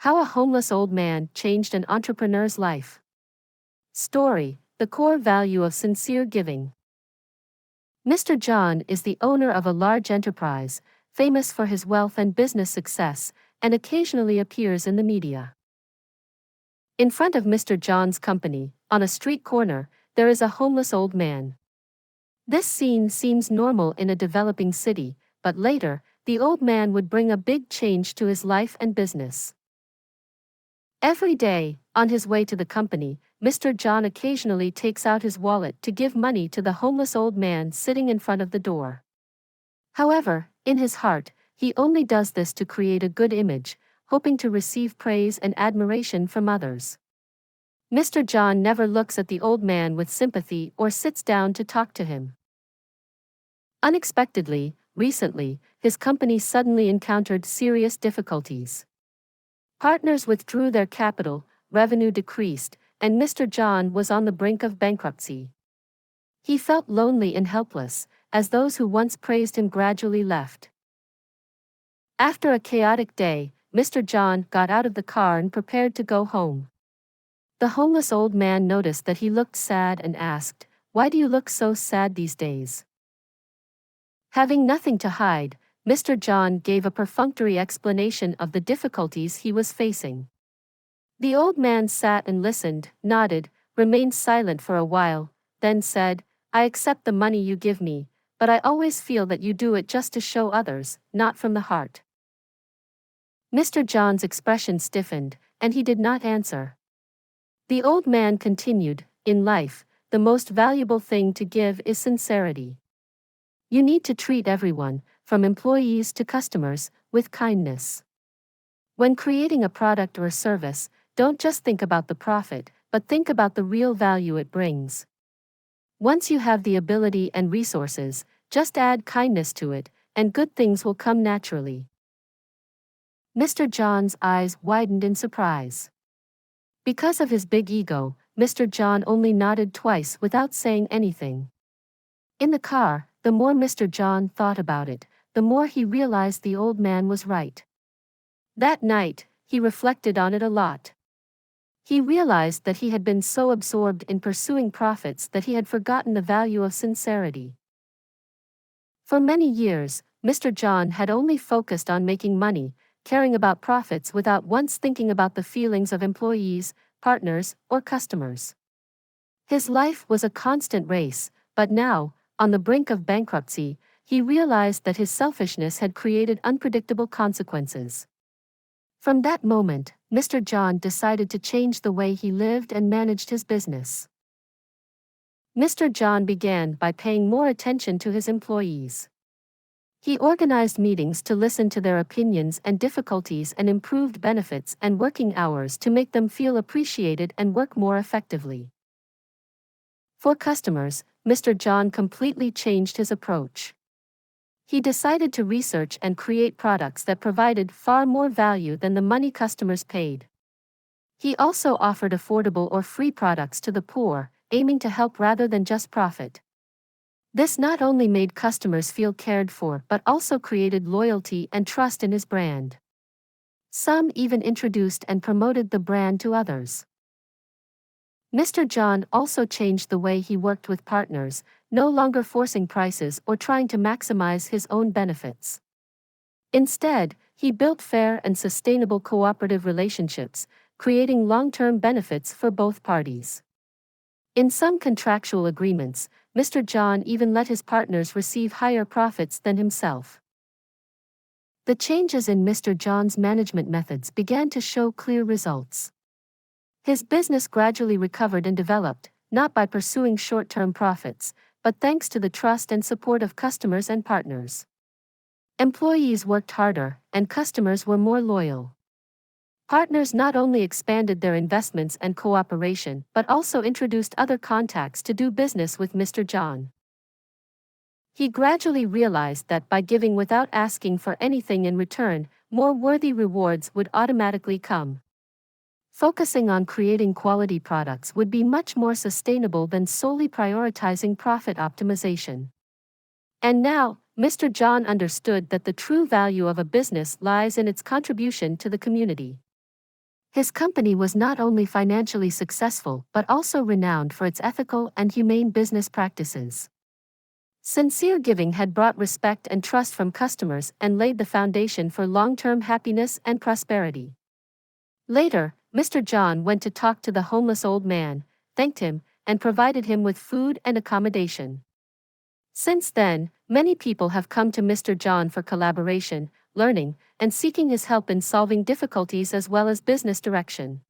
How a homeless old man changed an entrepreneur's life. Story: the core value of sincere giving. Mr. John is the owner of a large enterprise, famous for his wealth and business success, and occasionally appears in the media. In front of Mr. John's company, on a street corner, there is a homeless old man. This scene seems normal in a developing city, but later, the old man would bring a big change to his life and business. Every day, on his way to the company, Mr. John occasionally takes out his wallet to give money to the homeless old man sitting in front of the door. However, in his heart, he only does this to create a good image, hoping to receive praise and admiration from others. Mr. John never looks at the old man with sympathy or sits down to talk to him. Unexpectedly, recently, his company suddenly encountered serious difficulties. Partners withdrew their capital, revenue decreased, and Mr. John was on the brink of bankruptcy. He felt lonely and helpless, as those who once praised him gradually left. After a chaotic day, Mr. John got out of the car and prepared to go home. The homeless old man noticed that he looked sad and asked, "Why do you look so sad these days?" Having nothing to hide, Mr. John gave a perfunctory explanation of the difficulties he was facing. The old man sat and listened, nodded, remained silent for a while, then said, "I accept the money you give me, but I always feel that you do it just to show others, not from the heart." Mr. John's expression stiffened, and he did not answer. The old man continued, "In life, the most valuable thing to give is sincerity. You need to treat everyone, from employees to customers, with kindness. When creating a product or service, don't just think about the profit, but think about the real value it brings. Once you have the ability and resources, just add kindness to it, and good things will come naturally." Mr. John's eyes widened in surprise. Because of his big ego, Mr. John only nodded twice without saying anything. In the car, the more Mr. John thought about it, the more he realized the old man was right. That night, he reflected on it a lot. He realized that he had been so absorbed in pursuing profits that he had forgotten the value of sincerity. For many years, Mr. John had only focused on making money, caring about profits without once thinking about the feelings of employees, partners, or customers. His life was a constant race, but now, on the brink of bankruptcy, he realized that his selfishness had created unpredictable consequences. From that moment, Mr. John decided to change the way he lived and managed his business. Mr. John began by paying more attention to his employees. He organized meetings to listen to their opinions and difficulties and improved benefits and working hours to make them feel appreciated and work more effectively. For customers, Mr. John completely changed his approach. He decided to research and create products that provided far more value than the money customers paid. He also offered affordable or free products to the poor, aiming to help rather than just profit. This not only made customers feel cared for but also created loyalty and trust in his brand. Some even introduced and promoted the brand to others. Mr. John also changed the way he worked with partners, no longer forcing prices or trying to maximize his own benefits. Instead, he built fair and sustainable cooperative relationships, creating long-term benefits for both parties. In some contractual agreements, Mr. John even let his partners receive higher profits than himself. The changes in Mr. John's management methods began to show clear results. His business gradually recovered and developed, not by pursuing short-term profits, but thanks to the trust and support of customers and partners. Employees worked harder, and customers were more loyal. Partners not only expanded their investments and cooperation but also introduced other contacts to do business with Mr. John. He gradually realized that by giving without asking for anything in return, more worthy rewards would automatically come. Focusing on creating quality products would be much more sustainable than solely prioritizing profit optimization. And now, Mr. John understood that the true value of a business lies in its contribution to the community. His company was not only financially successful but also renowned for its ethical and humane business practices. Sincere giving had brought respect and trust from customers and laid the foundation for long-term happiness and prosperity. Later, Mr. John went to talk to the homeless old man, thanked him, and provided him with food and accommodation. Since then, many people have come to Mr. John for collaboration, learning, and seeking his help in solving difficulties as well as business direction.